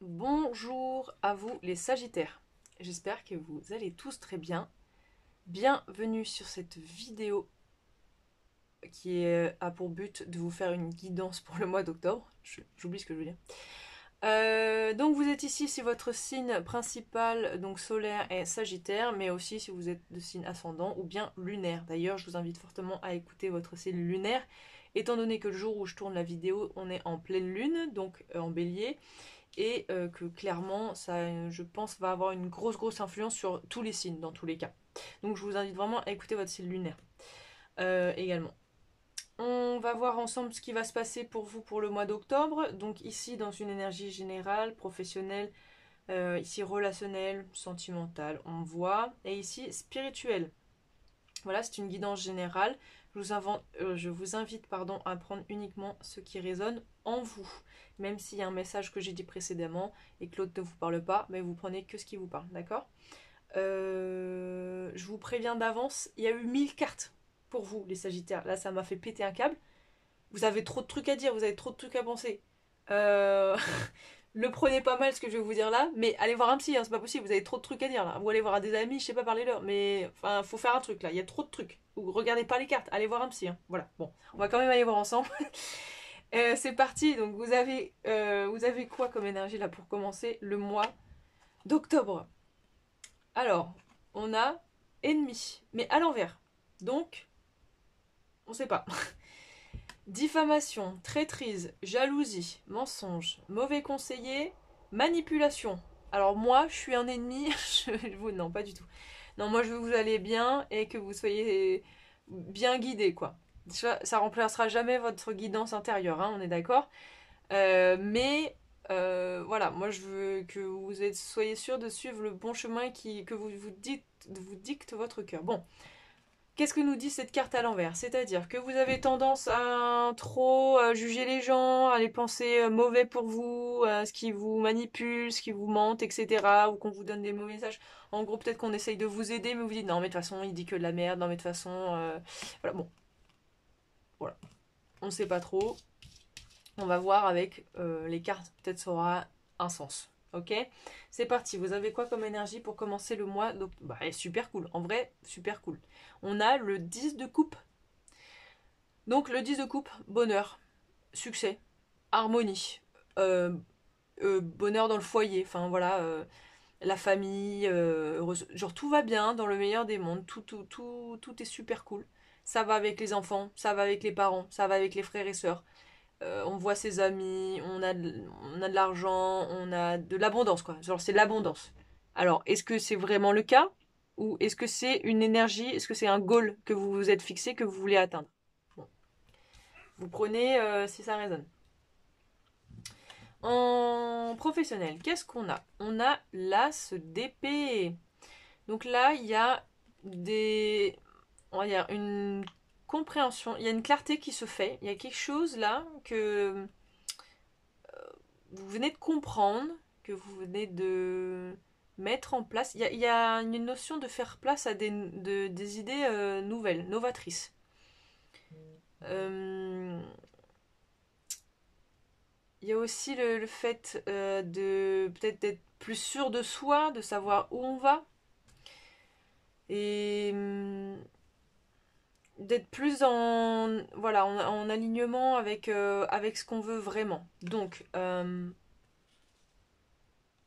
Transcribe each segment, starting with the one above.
Bonjour à vous les Sagittaires, j'espère que vous allez tous très bien. Bienvenue sur cette vidéo a pour but de vous faire une guidance pour le mois d'octobre. J'oublie ce que je veux dire. Donc vous êtes ici si votre signe principal, donc solaire, est Sagittaire, mais aussi si vous êtes de signe ascendant ou bien lunaire. D'ailleurs, je vous invite fortement à écouter votre signe lunaire, étant donné que le jour où je tourne la vidéo, on est en pleine lune, donc en bélier, et que clairement, ça, je pense, va avoir une grosse influence sur tous les signes, dans tous les cas. Donc je vous invite vraiment à écouter votre signe lunaire également. On va voir ensemble ce qui va se passer pour vous pour le mois d'octobre. Donc ici, dans une énergie générale, professionnelle, ici relationnelle, sentimentale, on voit, et ici spirituelle. Voilà, c'est une guidance générale. Je vous invite à prendre uniquement ce qui résonne en vous. Même s'il y a un message que j'ai dit précédemment et que l'autre ne vous parle pas, mais vous prenez que ce qui vous parle, d'accord? Je vous préviens d'avance, il y a eu 1000 cartes pour vous, les Sagittaires. Là, ça m'a fait péter un câble. Vous avez trop de trucs à dire, vous avez trop de trucs à penser. Euh... Le prenez pas mal ce que je vais vous dire là, mais allez voir un psy, hein, c'est pas possible, vous avez trop de trucs à dire là. Ou allez voir des amis, je sais pas, parler-leur, mais enfin, faut faire un truc là, il y a trop de trucs. Ou regardez pas les cartes, allez voir un psy, hein. Voilà, bon, on va quand même aller voir ensemble. C'est parti, donc vous avez quoi comme énergie là pour commencer le mois d'octobre? Alors, on a ennemi, mais à l'envers. Donc, on sait pas. Diffamation, traîtrise, jalousie, mensonge, mauvais conseiller, manipulation. Alors moi, je suis un ennemi. Non, pas du tout. Non, moi je veux que vous allez bien et que vous soyez bien guidé, quoi. Ça remplacera jamais votre guidance intérieure, hein, on est d'accord. Mais voilà, moi je veux que soyez sûr de suivre le bon chemin que vous dicte votre cœur. Bon, qu'est-ce que nous dit cette carte à l'envers? C'est-à-dire que vous avez tendance à trop juger les gens, à les penser mauvais pour vous, à ce qui vous manipule, ce qui vous mente, etc. Ou qu'on vous donne des mauvais messages. En gros, peut-être qu'on essaye de vous aider, mais vous dites non, mais de toute façon, il dit que de la merde, non, mais de toute façon. Voilà, bon, voilà. On ne sait pas trop. On va voir avec les cartes. Peut-être ça aura un sens. Ok? C'est parti. Vous avez quoi comme énergie pour commencer le mois? Donc, bah, super cool. En vrai, super cool. On a le 10 de coupe. Donc le 10 de coupe, bonheur, succès, harmonie, euh, bonheur dans le foyer, enfin voilà, la famille, genre tout va bien dans le meilleur des mondes, tout est super cool. Ça va avec les enfants, ça va avec les parents, ça va avec les frères et sœurs. On voit ses amis, on a de l'argent, on a de l'abondance quoi. Genre c'est l'abondance. Alors est-ce que c'est vraiment le cas ou est-ce que c'est une énergie, est-ce que c'est un goal que vous vous êtes fixé que vous voulez atteindre? Bon. Vous prenez si ça résonne. En professionnel, qu'est-ce qu'on a? On a l'as d'épée. Donc là, il y a des... On va dire une compréhension, il y a une clarté qui se fait. Il y a quelque chose là que vous venez de comprendre, que vous venez de mettre en place. Il y a une notion de faire place à des idées nouvelles, novatrices. Euh, Il y a aussi le fait de peut-être d'être plus sûr de soi, de savoir où on va et d'être plus en alignement avec ce qu'on veut vraiment. Donc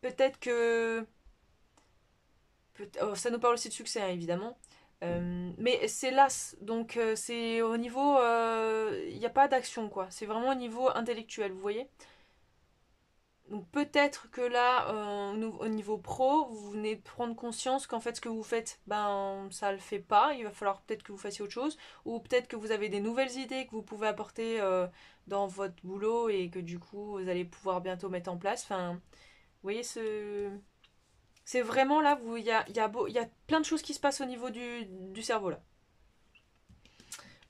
peut-être que ça nous parle aussi de succès hein, évidemment. Mais c'est las, donc c'est au niveau, il n'y a pas d'action quoi. C'est vraiment au niveau intellectuel, vous voyez. Donc peut-être que là, au niveau pro, vous venez de prendre conscience qu'en fait ce que vous faites, ben ça le fait pas. Il va falloir peut-être que vous fassiez autre chose, ou peut-être que vous avez des nouvelles idées que vous pouvez apporter dans votre boulot et que du coup vous allez pouvoir bientôt mettre en place. Enfin, vous voyez c'est vraiment là où il y a plein de choses qui se passent au niveau du cerveau là.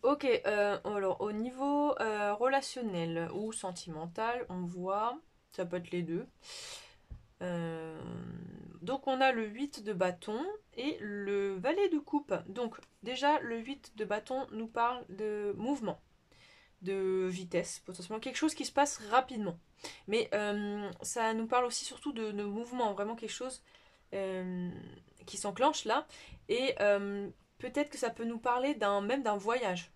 Ok, alors au niveau relationnel ou sentimental, on voit, ça peut être les deux. Euh, donc on a le 8 de bâton et le valet de coupe. Donc déjà le 8 de bâton nous parle de mouvement. de vitesse, potentiellement quelque chose qui se passe rapidement. Mais ça nous parle aussi surtout de mouvement, vraiment quelque chose euh, qui s'enclenche là. Et peut-être que ça peut nous parler même d'un voyage,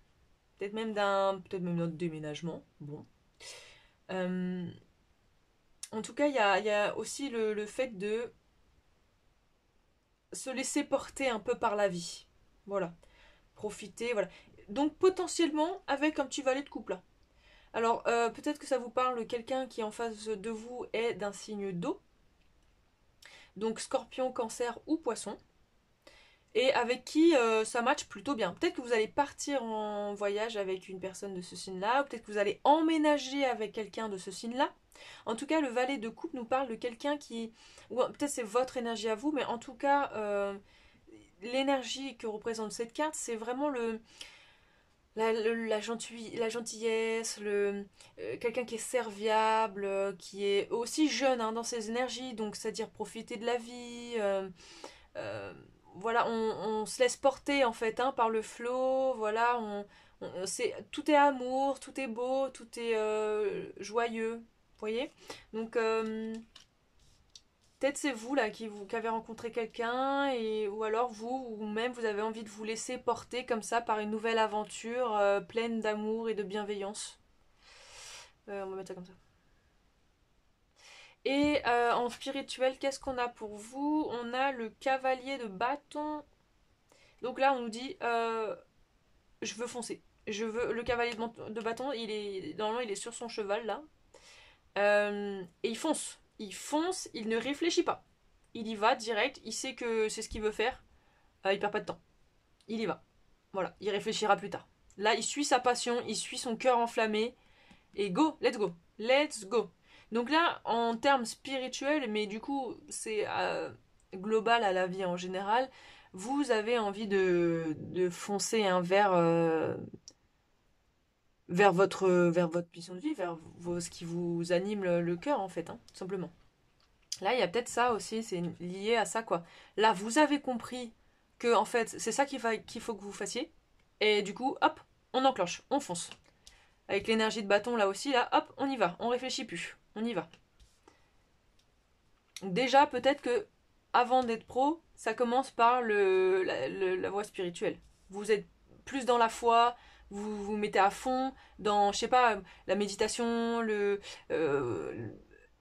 peut-être même d'un déménagement. Bon. Euh, En tout cas, il y a aussi le fait de se laisser porter un peu par la vie. Voilà. Profiter, voilà. Donc potentiellement avec un petit valet de couple là. Alors peut-être que ça vous parle, quelqu'un qui est en face de vous est d'un signe d'eau. Donc scorpion, cancer ou poisson. Et avec qui ça match plutôt bien. Peut-être que vous allez partir en voyage avec une personne de ce signe-là. Peut-être que vous allez emménager avec quelqu'un de ce signe-là. En tout cas, le valet de coupe nous parle de quelqu'un qui... Ou peut-être c'est votre énergie à vous, mais en tout cas, l'énergie que représente cette carte, c'est vraiment la gentillesse, quelqu'un qui est serviable, qui est aussi jeune hein, dans ses énergies, donc c'est-à-dire profiter de la vie. Euh, voilà, on se laisse porter en fait hein, par le flot. Voilà, tout est amour, tout est beau, tout est joyeux. Vous voyez. Donc peut-être c'est vous là qui avez rencontré quelqu'un ou alors vous ou même vous avez envie de vous laisser porter comme ça par une nouvelle aventure pleine d'amour et de bienveillance. On va mettre ça comme ça. Et en spirituel, qu'est-ce qu'on a pour vous? On a le cavalier de bâton. Donc là, on nous dit je veux foncer. Je veux le cavalier de bâton. Normalement, il est sur son cheval là. Et il fonce. Il fonce. Il ne réfléchit pas. Il y va direct. Il sait que c'est ce qu'il veut faire. Il perd pas de temps. Il y va. Voilà. Il réfléchira plus tard. Là, il suit sa passion. Il suit son cœur enflammé. Et go. Let's go. Let's go. Donc là, en termes spirituels, mais du coup, c'est global à la vie en général, vous avez envie de foncer hein, vers votre mission de vie, ce qui vous anime le cœur, en fait, hein, tout simplement. Là, il y a peut-être ça aussi, c'est lié à ça, quoi. Là, vous avez compris que, en fait, c'est ça qu'il faut que vous fassiez. Et du coup, hop, on enclenche, on fonce. Avec l'énergie de bâton, là aussi, là, hop, on y va, on réfléchit plus, on y va. Déjà, peut-être que avant d'être pro, ça commence par la voie spirituelle. Vous êtes plus dans la foi, vous vous mettez à fond dans, je sais pas, la méditation, euh,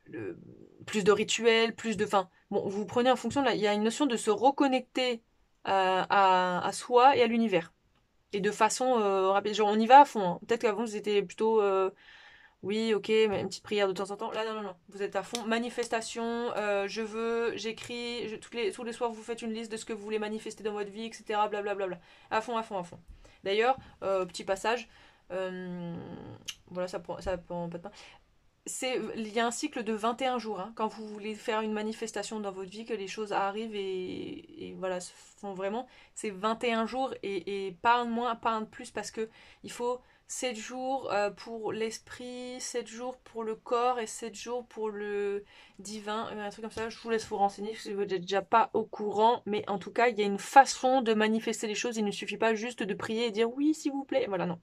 le plus de rituels, plus de, enfin, bon, vous prenez en fonction, là, il y a une notion de se reconnecter à soi et à l'univers. Et de façon rapide, genre on y va à fond. Hein. Peut-être qu'avant vous étiez plutôt oui, ok, mais une petite prière de temps en temps. Là, non, non, non. Vous êtes à fond. Manifestation, je veux, j'écris. Tous les soirs, vous faites une liste de ce que vous voulez manifester dans votre vie, etc. Blablabla. À fond, à fond, à fond. D'ailleurs, petit passage. euh, voilà, ça prend pas de temps. Il y a un cycle de 21 jours. Hein, quand vous voulez faire une manifestation dans votre vie, que les choses arrivent et voilà, se font vraiment. C'est 21 jours et pas un de moins, pas un de plus parce que il faut 7 jours pour l'esprit, 7 jours pour le corps et 7 jours pour le divin. Un truc comme ça, je vous laisse vous renseigner si vous n'êtes déjà pas au courant. Mais en tout cas, il y a une façon de manifester les choses. Il ne suffit pas juste de prier et dire oui, s'il vous plaît. Voilà, non.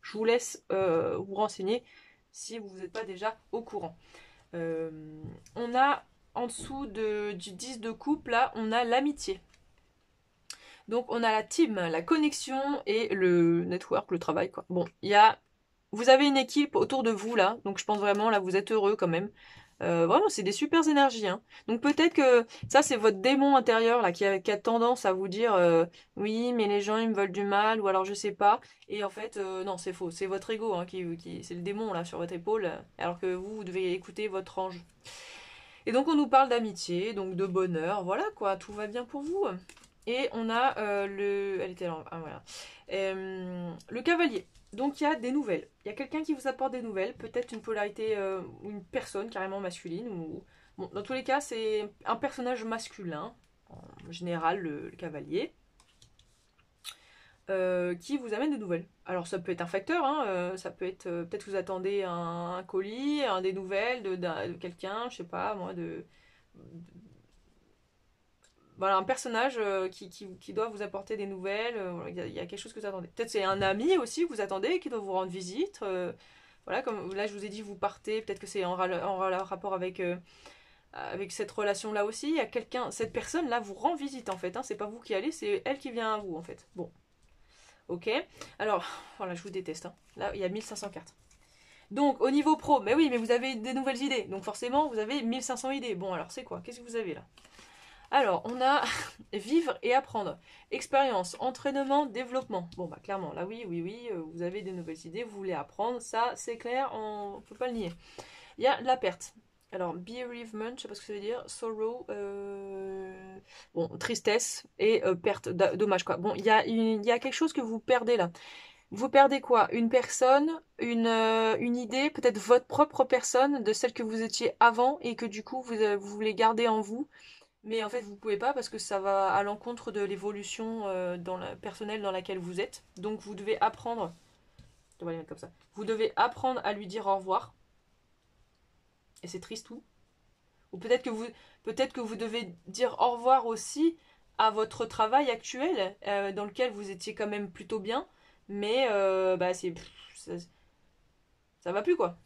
Je vous laisse vous renseigner si vous n'êtes pas déjà au courant. Euh, on a en dessous du 10 de coupe, là, on a l'amitié. Donc on a la team, la connexion et le network, le travail. Quoi. Bon, vous avez une équipe autour de vous là, donc je pense vraiment là vous êtes heureux quand même. Vraiment, c'est des super énergies. Hein. Donc peut-être que ça c'est votre démon intérieur là qui a tendance à vous dire oui mais les gens ils me veulent du mal ou alors je sais pas. Et en fait non c'est faux, c'est votre ego hein, c'est le démon là sur votre épaule, alors que vous devez écouter votre ange. Et donc on nous parle d'amitié, donc de bonheur, voilà quoi, tout va bien pour vous. Et on a Elle était là. Ah, voilà. Le cavalier. Donc il y a des nouvelles. Il y a quelqu'un qui vous apporte des nouvelles, peut-être une polarité ou une personne carrément masculine. Bon, dans tous les cas, c'est un personnage masculin, en général le cavalier, qui vous amène des nouvelles. Alors ça peut être un facteur, hein, ça peut être peut-être vous attendez un colis, des nouvelles de quelqu'un, je sais pas moi, Voilà, un personnage qui doit vous apporter des nouvelles. Il y a quelque chose que vous attendez. Peut-être c'est un ami aussi que vous attendez qui doit vous rendre visite. Voilà, comme là je vous ai dit, vous partez. Peut-être que c'est en rapport avec cette relation-là aussi. Il y a quelqu'un, cette personne-là vous rend visite en fait. Hein, c'est pas vous qui allez, c'est elle qui vient à vous en fait. Bon, ok. Alors, voilà, je vous déteste. Hein. Là, il y a 1500 cartes. Donc, au niveau pro, mais oui, mais vous avez des nouvelles idées. Donc, forcément, vous avez 1500 idées. Bon, alors, c'est quoi? Qu'est-ce que vous avez là? Alors, on a vivre et apprendre. Expérience, entraînement, développement. Bon, bah, clairement, là, oui, vous avez des nouvelles idées, vous voulez apprendre. Ça, c'est clair, on ne peut pas le nier. Il y a la perte. Alors, bereavement, je sais pas ce que ça veut dire. Sorrow, bon, tristesse et perte, dommage quoi. Bon, il y a quelque chose que vous perdez là. Vous perdez quoi? Une personne, une idée, peut-être votre propre personne, de celle que vous étiez avant et que du coup vous voulez garder en vous. Mais en fait, vous pouvez pas parce que ça va à l'encontre de l'évolution personnelle dans laquelle vous êtes. Donc vous devez apprendre. On va les mettre comme ça. Vous devez apprendre à lui dire au revoir. Et c'est triste tout. Ou peut-être que vous devez dire au revoir aussi à votre travail actuel, dans lequel vous étiez quand même plutôt bien, mais bah ça va plus quoi.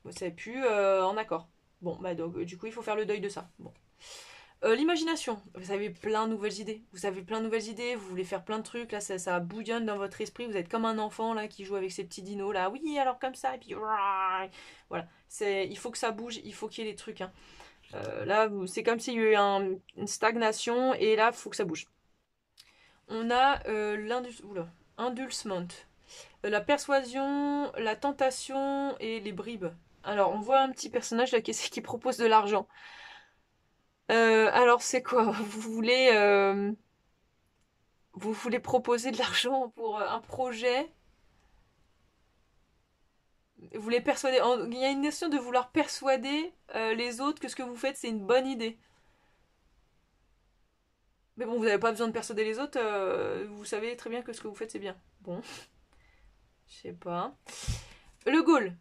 C'est plus en accord. Bon, bah donc du coup il faut faire le deuil de ça. Bon. L'imagination, vous avez plein de nouvelles idées. Vous avez plein de nouvelles idées, vous voulez faire plein de trucs, là ça bouillonne dans votre esprit, vous êtes comme un enfant là qui joue avec ses petits dinos là, oui alors comme ça, et puis voilà. Il faut que ça bouge, il faut qu'il y ait des trucs. Hein. Là, c'est comme s'il y a eu une stagnation et là, il faut que ça bouge. On a l'indulcement, la persuasion, la tentation et les bribes. Alors, on voit un petit personnage là qui propose de l'argent. Alors, c'est quoi? Vous voulez proposer de l'argent pour un projet? Vous voulez persuader? Il y a une notion de vouloir persuader les autres que ce que vous faites c'est une bonne idée. Mais bon, vous n'avez pas besoin de persuader les autres, vous savez très bien que ce que vous faites c'est bien. Bon, je sais pas. Le goal.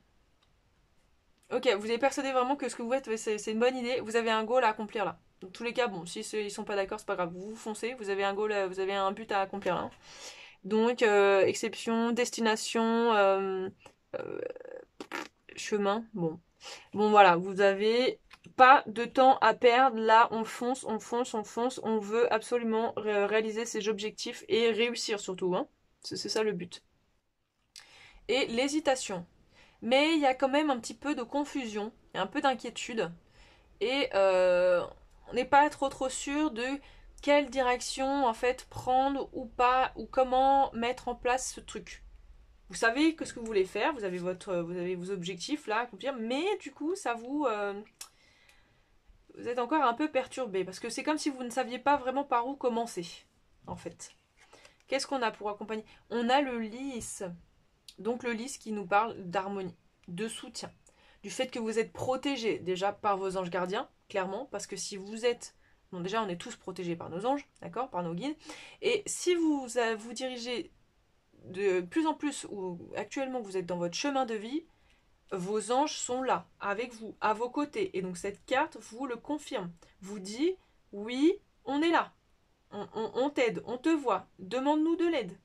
Ok, vous avez persuadé vraiment que ce que vous faites c'est une bonne idée. Vous avez un goal à accomplir là. Dans tous les cas, bon, si ils sont pas d'accord, c'est pas grave. Vous foncez, vous avez un goal, vous avez un but à accomplir là. Donc, exception, destination, euh, chemin. Bon. Bon, voilà, vous avez pas de temps à perdre. Là, on fonce, on fonce, on fonce. On veut absolument réaliser ses objectifs et réussir surtout. Hein. C'est ça le but. Et l'hésitation. Mais il y a quand même un petit peu de confusion, et un peu d'inquiétude. Et on n'est pas trop sûr de quelle direction en fait prendre ou pas, ou comment mettre en place ce truc. Vous savez que ce que vous voulez faire, vous avez vos objectifs là à accomplir, mais du coup vous êtes encore un peu perturbé parce que c'est comme si vous ne saviez pas vraiment par où commencer en fait. Qu'est-ce qu'on a pour accompagner? On a le lys, donc le lys qui nous parle d'harmonie, de soutien, du fait que vous êtes protégé déjà par vos anges gardiens, clairement, parce que si vous êtes bon, déjà on est tous protégés par nos anges, d'accord, par nos guides, et si vous dirigez de plus en plus, ou actuellement vous êtes dans votre chemin de vie, vos anges sont là, avec vous, à vos côtés. Et donc cette carte vous le confirme. Vous dit, oui, on est là. On t'aide, on te voit. Demande-nous de l'aide.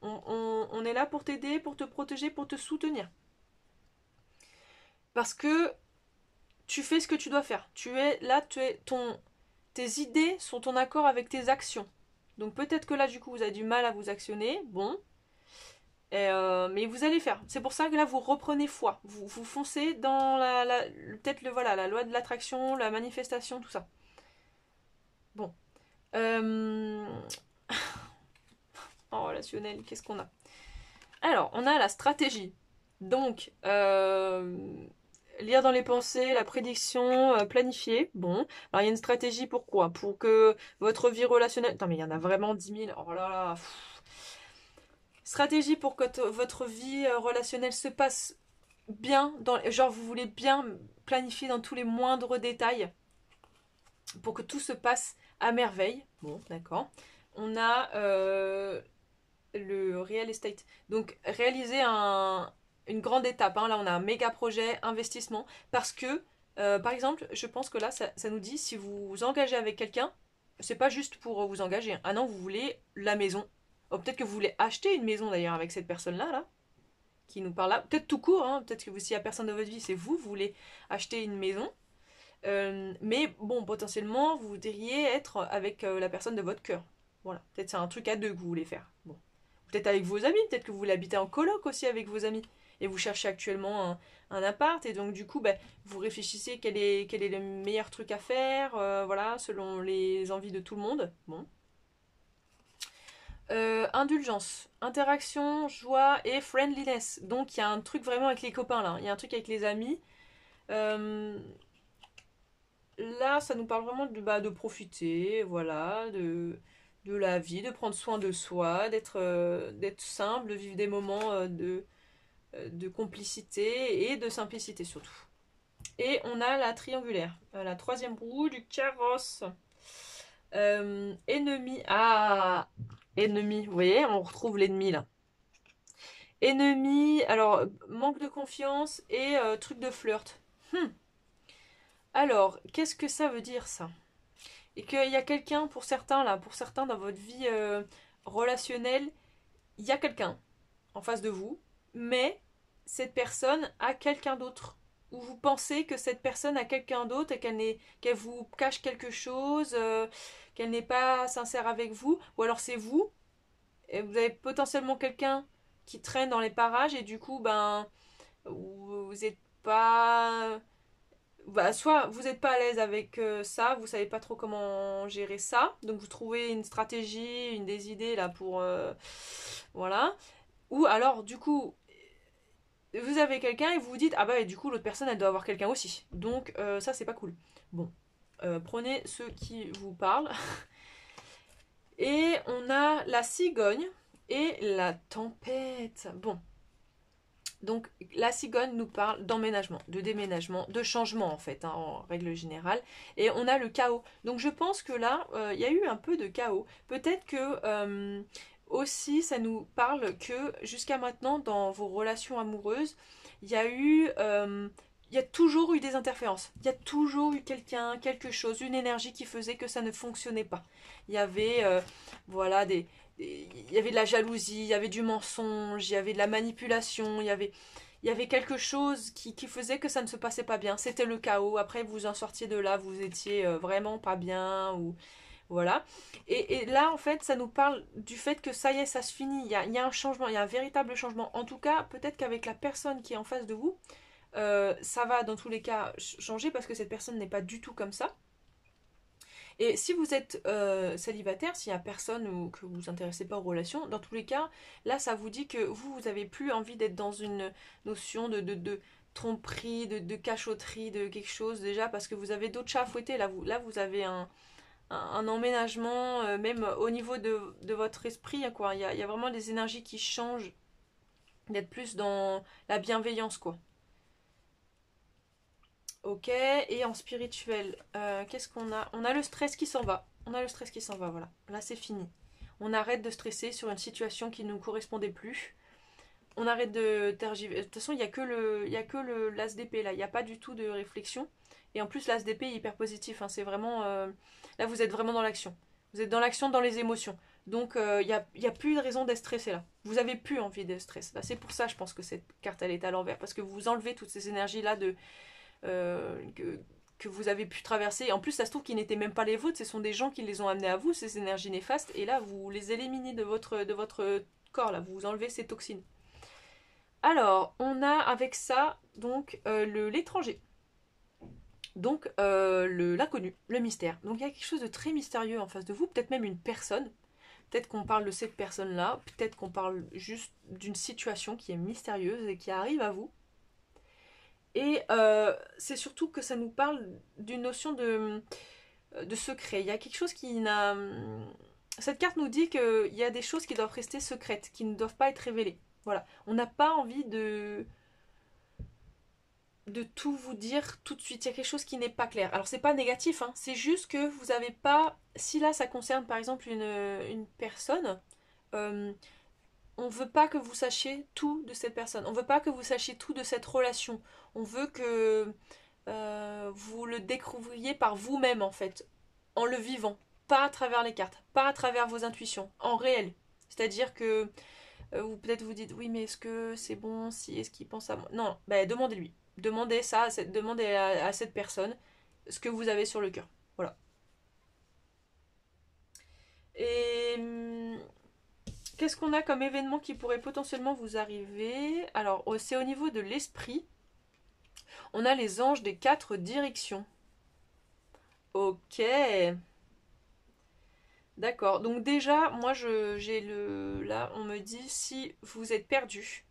On est là pour t'aider, pour te protéger, pour te soutenir. Parce que tu fais ce que tu dois faire. Tu es là, tes idées sont en accord avec tes actions. Donc peut-être que là, du coup, vous avez du mal à vous actionner. Bon, mais vous allez faire. C'est pour ça que là, vous reprenez foi. Vous foncez dans peut-être la loi de l'attraction, la manifestation, tout ça. Bon. En relationnel, qu'est-ce qu'on a? Alors, on a la stratégie. Donc, lire dans les pensées, la prédiction, planifier. Bon. Alors, il y a une stratégie pourquoi? Pour que votre vie relationnelle... Attends, mais il y en a vraiment 10 000. Oh là là. Stratégie pour que votre vie relationnelle se passe bien, genre vous voulez bien planifier dans tous les moindres détails pour que tout se passe à merveille. Bon, d'accord. On a le real estate. Donc réaliser une grande étape. Hein. Là, on a un méga projet, investissement. Parce que, par exemple, je pense que là, ça nous dit, si vous vous engagez avec quelqu'un, C'est pas juste pour vous engager. Ah non, vous voulez la maison. Oh, peut-être que vous voulez acheter une maison d'ailleurs avec cette personne-là, là, qui nous parle là. Peut-être tout court, hein. Peut-être que s'il n'y a personne dans votre vie, c'est vous, vous voulez acheter une maison. Mais bon, potentiellement, vous voudriez être avec la personne de votre cœur. Voilà, peut-être c'est un truc à deux que vous voulez faire. Bon. Peut-être avec vos amis, peut-être que vous voulez habiter en coloc aussi avec vos amis. Et vous cherchez actuellement un appart, et donc du coup, ben, vous réfléchissez quel est le meilleur truc à faire, voilà, selon les envies de tout le monde. Bon. Indulgence, interaction, joie et friendliness. Donc il y a un truc vraiment avec les copains là, il y a un truc avec les amis. Euh, Là, ça nous parle vraiment de profiter, voilà, de la vie, de prendre soin de soi, d'être simple, de vivre des moments de complicité et de simplicité surtout. Et on a la triangulaire, la troisième roue du carrosse. Ennemi. Ah, ennemi, vous voyez, on retrouve l'ennemi là. Ennemi, alors manque de confiance et truc de flirt. Alors, qu'est-ce que ça veut dire ça? Et qu'il y a quelqu'un pour certains là, pour certains dans votre vie relationnelle, il y a quelqu'un en face de vous, mais cette personne a quelqu'un d'autre. Ou vous pensez que cette personne a quelqu'un d'autre et qu'elle vous cache quelque chose, qu'elle n'est pas sincère avec vous, ou alors c'est vous, et vous avez potentiellement quelqu'un qui traîne dans les parages et du coup, ben, vous n'êtes pas bah, soit vous n'êtes pas à l'aise avec ça, vous savez pas trop comment gérer ça, donc vous trouvez une stratégie, une des idées là pour voilà. Ou alors du coup vous avez quelqu'un et vous vous dites ah bah du coup l'autre personne elle doit avoir quelqu'un aussi, donc ça c'est pas cool. Bon, prenez ceux qui vous parlent. Et on a la cigogne et la tempête. Bon, donc la cigogne nous parle d'emménagement, de déménagement, de changement en fait, hein, en règle générale. Et on a le chaos. Donc je pense que là, il y a eu un peu de chaos. Peut-être que aussi ça nous parle que jusqu'à maintenant, dans vos relations amoureuses, il y a eu... il y a toujours eu des interférences. Il y a toujours eu quelqu'un, quelque chose, une énergie qui faisait que ça ne fonctionnait pas. Il y avait, voilà, il y avait de la jalousie, il y avait du mensonge, il y avait de la manipulation, il y avait quelque chose qui faisait que ça ne se passait pas bien. C'était le chaos. Après, vous en sortiez de là, vous étiez vraiment pas bien, ou voilà. Et là, en fait, ça nous parle du fait que ça y est, ça se finit. Il y a un changement, il y a un véritable changement. En tout cas, peut-être qu'avec la personne qui est en face de vous, ça va dans tous les cas changer parce que cette personne n'est pas du tout comme ça. Et si vous êtes célibataire, s'il n'y a personne ou que vous vous intéressez pas aux relations, dans tous les cas, là, ça vous dit que vous avez plus envie d'être dans une notion de tromperie, de cachotterie, de quelque chose déjà, parce que vous avez d'autres chats à fouetter. Là, vous avez un emménagement, même au niveau de votre esprit, hein, quoi. Il y a vraiment des énergies qui changent, d'être plus dans la bienveillance, quoi. Ok, et en spirituel, qu'est-ce qu'on a? On a le stress qui s'en va. On a le stress qui s'en va, voilà. Là, c'est fini. On arrête de stresser sur une situation qui ne nous correspondait plus. On arrête de tergiverser. De toute façon, il y a que le l'ASDP là. Il n'y a pas du tout de réflexion. Et en plus, l'ASDP est hyper positif, hein. C'est vraiment. Là, vous êtes vraiment dans l'action. Vous êtes dans l'action, dans les émotions. Donc, il y a plus de raison d'être stressé là. Vous avez plus envie de stress. Là, c'est pour ça, je pense que cette carte, elle est à l'envers. Parce que vous enlevez toutes ces énergies là que vous avez pu traverser. En plus, ça se trouve qu'ils n'étaient même pas les vôtres, ce sont des gens qui les ont amenés à vous, ces énergies néfastes, et là, vous les éliminez de votre corps, là, vous enlevez ces toxines. Alors, on a avec ça, donc, l'étranger. Donc, l'inconnu, le mystère. Donc, il y a quelque chose de très mystérieux en face de vous, peut-être même une personne. Peut-être qu'on parle de cette personne-là, peut-être qu'on parle juste d'une situation qui est mystérieuse et qui arrive à vous. Et c'est surtout que ça nous parle d'une notion de secret. Il y a quelque chose qui n'a... Cette carte nous dit qu'il y a des choses qui doivent rester secrètes, qui ne doivent pas être révélées. Voilà. On n'a pas envie de tout vous dire tout de suite. Il y a quelque chose qui n'est pas clair. Alors c'est pas négatif, hein. C'est juste que vous n'avez pas... Si là ça concerne par exemple une personne, euh, on veut pas que vous sachiez tout de cette personne. On veut pas que vous sachiez tout de cette relation. On veut que vous le découvriez par vous-même en fait, en le vivant. pas à travers les cartes, pas à travers vos intuitions, en réel. C'est-à-dire que vous peut-être vous dites oui mais est-ce que c'est bon, si est-ce qu'il pense à moi? Non, bah, demandez-lui. Demandez ça, demandez à cette personne ce que vous avez sur le cœur. Voilà. Et qu'est-ce qu'on a comme événement qui pourrait potentiellement vous arriver? Alors, c'est au niveau de l'esprit. On a les anges des 4 directions. Ok. D'accord. Donc déjà, moi, j'ai le... Là, on me dit, si vous êtes perdu,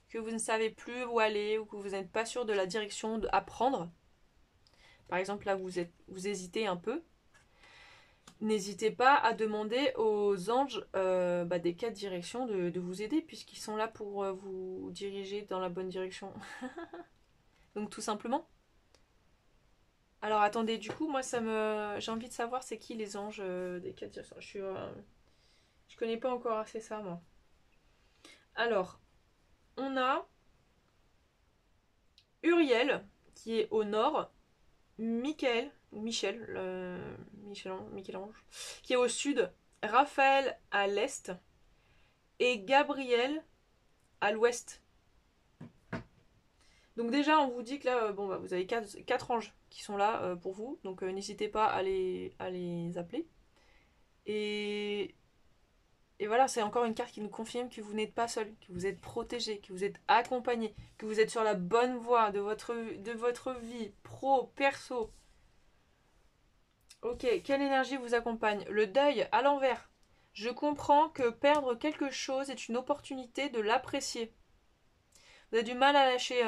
que vous ne savez plus où aller, ou que vous n'êtes pas sûr de la direction à prendre, par exemple, là, vous hésitez un peu, n'hésitez pas à demander aux anges des 4 directions de vous aider, puisqu'ils sont là pour vous diriger dans la bonne direction. Donc tout simplement. Alors attendez, du coup, moi j'ai envie de savoir c'est qui les anges des 4 directions. Je connais pas encore assez ça, moi. Alors, on a Uriel, qui est au nord, Michel-Ange, qui est au sud, Raphaël à l'est, et Gabriel à l'ouest. Donc déjà, on vous dit que là, vous avez 4 anges qui sont là pour vous, donc n'hésitez pas à les appeler. Et voilà, c'est encore une carte qui nous confirme que vous n'êtes pas seul, que vous êtes protégé, que vous êtes accompagné, que vous êtes sur la bonne voie de votre vie, pro, perso. Ok, quelle énergie vous accompagne? Le deuil à l'envers. Je comprends que perdre quelque chose est une opportunité de l'apprécier. Vous avez du mal à lâcher,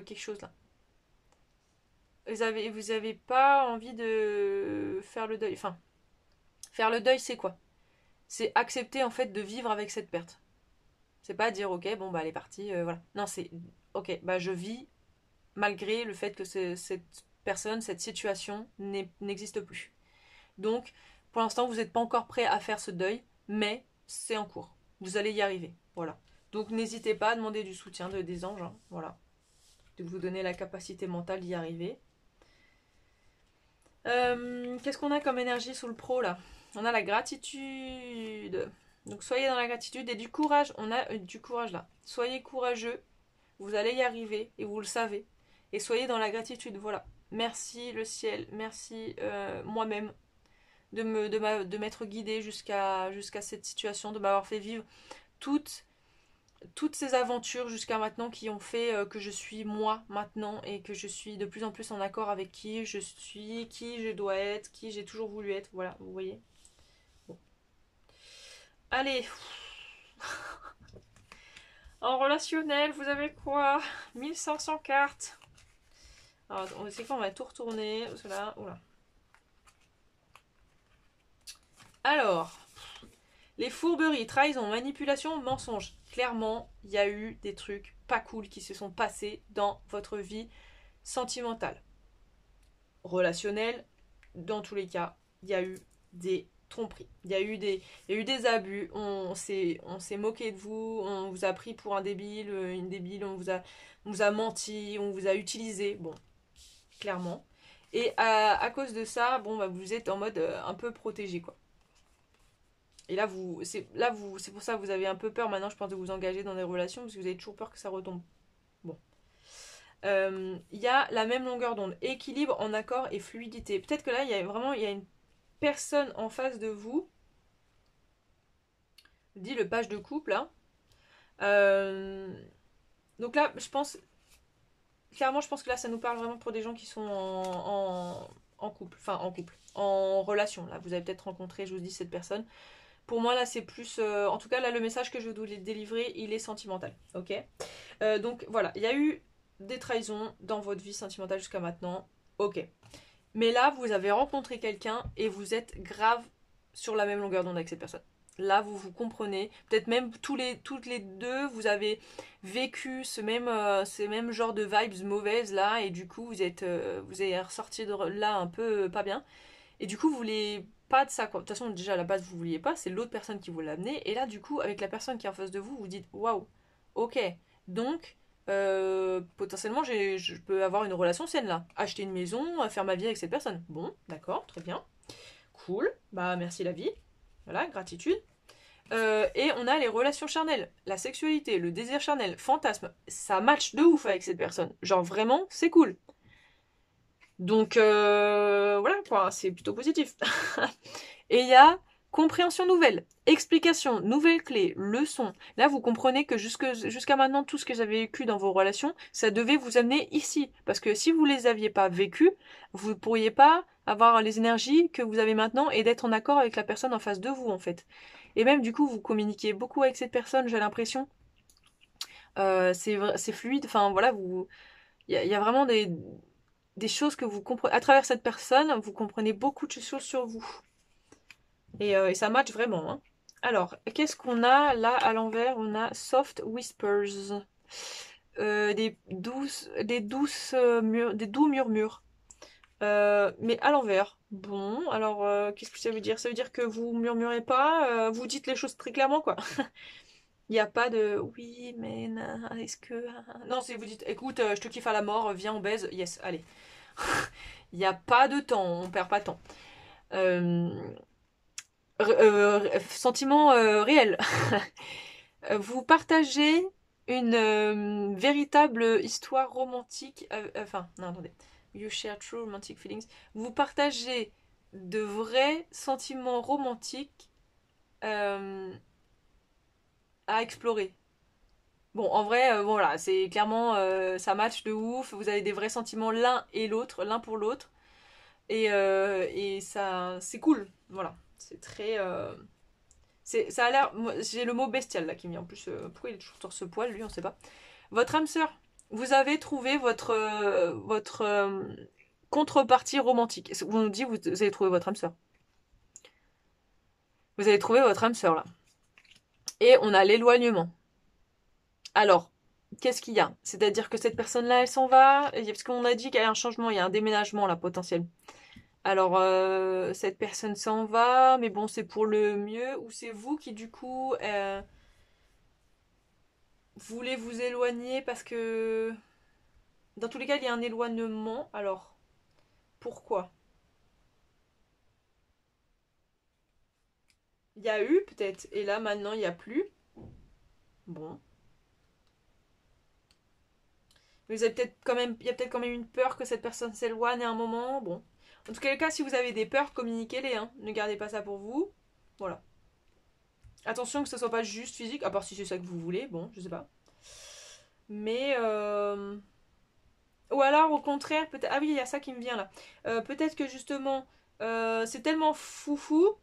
quelque chose là. Vous avez pas envie de faire le deuil. Enfin, faire le deuil, c'est quoi? C'est accepter en fait de vivre avec cette perte. C'est pas dire ok, bon bah elle est partie, voilà. Non, c'est ok, bah je vis malgré le fait que cette personne, cette situation n'existe plus. Donc, pour l'instant, vous n'êtes pas encore prêt à faire ce deuil, mais c'est en cours. Vous allez y arriver. Voilà. Donc, n'hésitez pas à demander du soutien des anges. Hein, voilà. De vous donner la capacité mentale d'y arriver. Qu'est-ce qu'on a comme énergie sous le pro là? On a la gratitude. Donc, soyez dans la gratitude et du courage. On a du courage là. Soyez courageux. Vous allez y arriver et vous le savez. Et soyez dans la gratitude. Voilà. Merci le ciel. Merci moi-même de m'être guidée jusqu'à cette situation, de m'avoir fait vivre toutes ces aventures jusqu'à maintenant qui ont fait que je suis moi maintenant et que je suis de plus en plus en accord avec qui je suis, qui je dois être, qui j'ai toujours voulu être. Voilà, vous voyez. Bon. Allez. En relationnel, vous avez quoi? 1500 cartes. Alors, c'est quoi? On va tout retourner. Cela, oula. Alors, les fourberies, trahison, manipulation, mensonge. Clairement, il y a eu des trucs pas cool qui se sont passés dans votre vie sentimentale. Relationnelle, dans tous les cas, il y a eu des tromperies. Il y a eu des abus. On s'est moqué de vous. On vous a pris pour un débile, une débile. On vous a menti. On vous a utilisé. Bon, clairement. Et à cause de ça, vous êtes en mode un peu protégé, quoi. Et là, c'est pour ça que vous avez un peu peur maintenant, je pense, de vous engager dans des relations, parce que vous avez toujours peur que ça retombe. Bon. Il y a la même longueur d'onde. Équilibre en accord et fluidité. Peut-être que là, il y a une personne en face de vous. Dit le page de couple, là. Donc là, clairement, je pense que là, ça nous parle vraiment pour des gens qui sont en couple. Enfin, en couple. En relation. Là, vous avez peut-être rencontré, je vous dis, cette personne. Pour moi, là, c'est plus... en tout cas, là, le message que je veux vous délivrer, il est sentimental. Ok. Donc, voilà. Il y a eu des trahisons dans votre vie sentimentale jusqu'à maintenant. Ok. Mais là, vous avez rencontré quelqu'un et vous êtes grave sur la même longueur d'onde avec cette personne. Là, vous vous comprenez. Peut-être même toutes les deux, vous avez vécu ces mêmes genres de vibes mauvaises là. Et du coup, vous êtes ressorti de là un peu pas bien. Et du coup, vous voulez pas de ça, quoi. De toute façon, déjà à la base, vous vouliez pas, c'est l'autre personne qui vous l'a amené. Et là, du coup, avec la personne qui est en face de vous, vous dites waouh, ok, donc potentiellement, je peux avoir une relation saine là. Acheter une maison, faire ma vie avec cette personne. Bon, d'accord, très bien. cool, bah merci la vie, voilà, gratitude. Et on a les relations charnelles, la sexualité, le désir charnel, fantasme, ça match de ouf avec cette personne, genre vraiment, c'est cool. Donc voilà quoi, c'est plutôt positif. Et il y a compréhension nouvelle, explication, nouvelles clés, leçons. Là, vous comprenez que jusqu'à maintenant, tout ce que j'avais vécu dans vos relations, ça devait vous amener ici. Parce que si vous les aviez pas vécues, vous ne pourriez pas avoir les énergies que vous avez maintenant et d'être en accord avec la personne en face de vous, en fait. Et même, du coup, vous communiquez beaucoup avec cette personne, j'ai l'impression. C'est fluide, enfin voilà, il y a vraiment des choses que vous comprenez. À travers cette personne, vous comprenez beaucoup de choses sur vous. Et ça match vraiment. Hein. Alors, qu'est-ce qu'on a là à l'envers? On a Soft Whispers. Des doux murmures. Mais à l'envers. Bon, alors qu'est-ce que ça veut dire? Ça veut dire que vous murmurez pas, vous dites les choses très clairement, quoi. Il n'y a pas de oui, mais est-ce que. Non, c'est vous dites écoute, je te kiffe à la mort, viens, on baise, yes, allez. Il n'y a pas de temps, on perd pas de temps. Euh, sentiment réel. Vous partagez une véritable histoire romantique. Enfin, non, attendez. You share true romantic feelings. Vous partagez de vrais sentiments romantiques euh, à explorer. Bon, en vrai, voilà, c'est clairement, ça match de ouf. Vous avez des vrais sentiments l'un et l'autre, l'un pour l'autre. Et ça, c'est cool. Voilà. C'est très. Ça a l'air. J'ai le mot bestial là qui me vient. En plus, pourquoi il est toujours torse poil, lui, on sait pas. Votre âme sœur, vous avez trouvé votre contrepartie romantique. Vous nous dites, vous avez trouvé votre âme sœur. Vous avez trouvé votre âme sœur là. Et on a l'éloignement. Alors, qu'est-ce qu'il y a? C'est-à-dire que cette personne-là, elle s'en va, parce qu'on a dit qu'il y a un changement, il y a un déménagement là potentiel. Alors, cette personne s'en va, mais bon, c'est pour le mieux, ou c'est vous qui du coup voulez vous éloigner parce que dans tous les cas, il y a un éloignement. Alors, pourquoi? Il y a eu peut-être, et là maintenant il n'y a plus. Bon. Mais vous avez peut-être quand même, il y a peut-être quand même une peur que cette personne s'éloigne à un moment. Bon. En tout cas, si vous avez des peurs, communiquez-les. Hein. Ne gardez pas ça pour vous. Voilà. Attention que ce soit pas juste physique, à part si c'est ça que vous voulez. Bon, je sais pas. Mais ou alors au contraire, peut-être. Ah oui, il y a ça qui me vient là. Peut-être que justement, c'est tellement foufou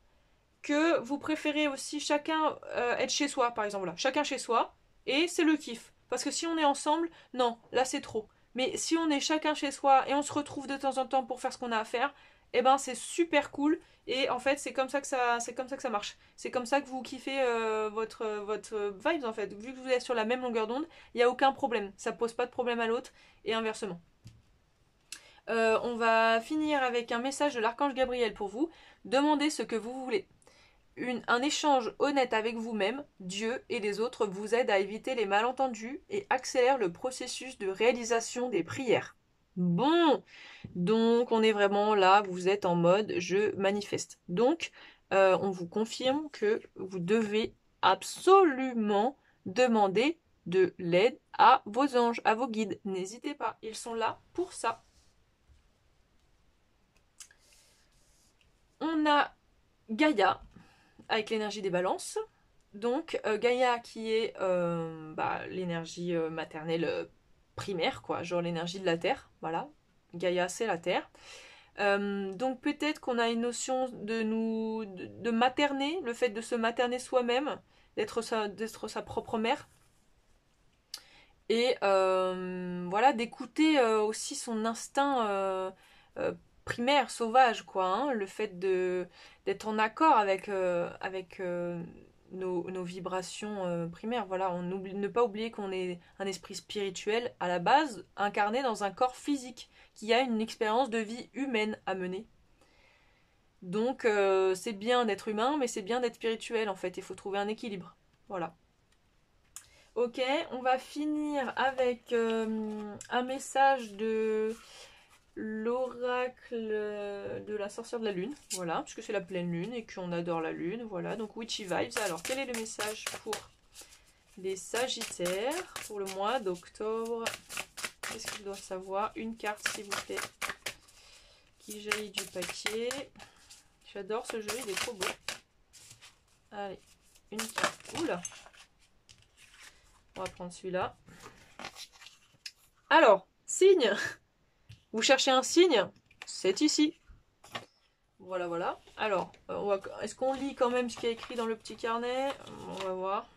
que vous préférez aussi chacun être chez soi, par exemple là. Chacun chez soi, et c'est le kiff. Parce que si on est ensemble, non, là c'est trop. Mais si on est chacun chez soi et on se retrouve de temps en temps pour faire ce qu'on a à faire, eh ben c'est super cool. Et en fait, c'est comme ça que ça marche. C'est comme ça que vous kiffez votre vibes en fait. Vu que vous êtes sur la même longueur d'onde, il n'y a aucun problème. Ça pose pas de problème à l'autre et inversement. On va finir avec un message de l'archange Gabriel pour vous. Demandez ce que vous voulez. Un échange honnête avec vous-même, Dieu et les autres vous aide à éviter les malentendus et accélère le processus de réalisation des prières. Bon, donc on est vraiment là, vous êtes en mode je manifeste. Donc on vous confirme que vous devez absolument demander de l'aide à vos anges, à vos guides. N'hésitez pas, ils sont là pour ça. On a Gaïa avec l'énergie des balances. Donc Gaïa qui est l'énergie maternelle primaire, quoi, genre l'énergie de la Terre, voilà. Gaïa c'est la Terre. Donc peut-être qu'on a une notion de materner, le fait de se materner soi-même, d'être sa propre mère. Et voilà, d'écouter aussi son instinct primaire, sauvage, quoi. Hein, le fait d'être en accord avec nos vibrations primaires. Voilà, ne pas oublier qu'on est un esprit spirituel à la base, incarné dans un corps physique, qui a une expérience de vie humaine à mener. Donc c'est bien d'être humain, mais c'est bien d'être spirituel en fait. Il faut trouver un équilibre. Voilà. Ok, on va finir avec un message l'oracle de la sorcière de la lune, voilà, puisque c'est la pleine lune et qu'on adore la lune, voilà, donc Witchy Vibes. Alors, quel est le message pour les Sagittaires pour le mois d'octobre? Qu'est-ce qu'ils doivent savoir? Une carte, s'il vous plaît, qui jaillit du papier. J'adore ce jeu, il est trop beau. Allez, une carte. Oula! On va prendre celui-là. Alors, signe! Vous cherchez un signe? C'est ici. Voilà, voilà. Alors, est-ce qu'on lit quand même ce qui est écrit dans le petit carnet? On va voir.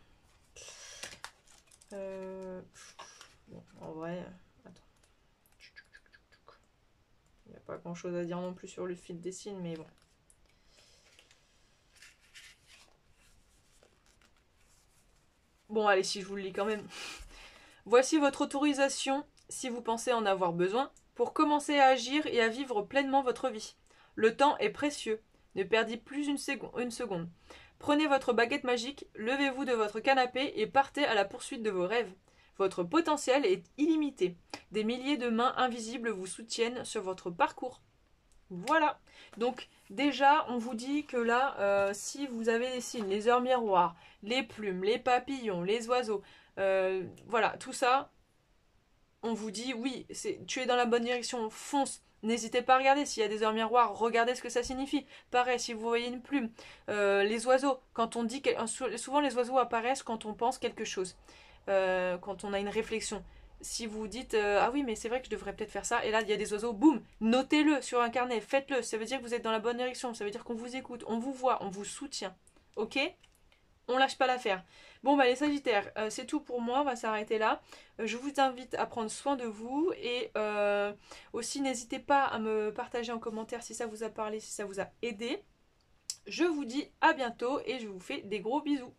Bon, en vrai, attends. Il n'y a pas grand-chose à dire non plus sur le fil des signes, mais bon. Bon, allez, si je vous le lis quand même. Voici votre autorisation, si vous pensez en avoir besoin, pour commencer à agir et à vivre pleinement votre vie. Le temps est précieux. Ne perdez plus une seconde. Prenez votre baguette magique, levez-vous de votre canapé et partez à la poursuite de vos rêves. Votre potentiel est illimité. Des milliers de mains invisibles vous soutiennent sur votre parcours. Voilà. Donc déjà, on vous dit que là, si vous avez des signes, les heures miroirs, les plumes, les papillons, les oiseaux, voilà, tout ça, on vous dit oui, tu es dans la bonne direction, fonce. N'hésitez pas à regarder s'il y a des heures miroirs, regardez ce que ça signifie. Pareil, si vous voyez une plume, les oiseaux, quand on dit souvent les oiseaux apparaissent quand on pense quelque chose, quand on a une réflexion. Si vous dites ah oui mais c'est vrai que je devrais peut-être faire ça, et là il y a des oiseaux, boum, notez-le sur un carnet, faites-le, ça veut dire que vous êtes dans la bonne direction, ça veut dire qu'on vous écoute, on vous voit, on vous soutient, ok? On lâche pas l'affaire. Bon bah les Sagittaires, c'est tout pour moi, on va s'arrêter là. Je vous invite à prendre soin de vous et aussi n'hésitez pas à me partager en commentaire si ça vous a parlé, si ça vous a aidé. Je vous dis à bientôt et je vous fais des gros bisous.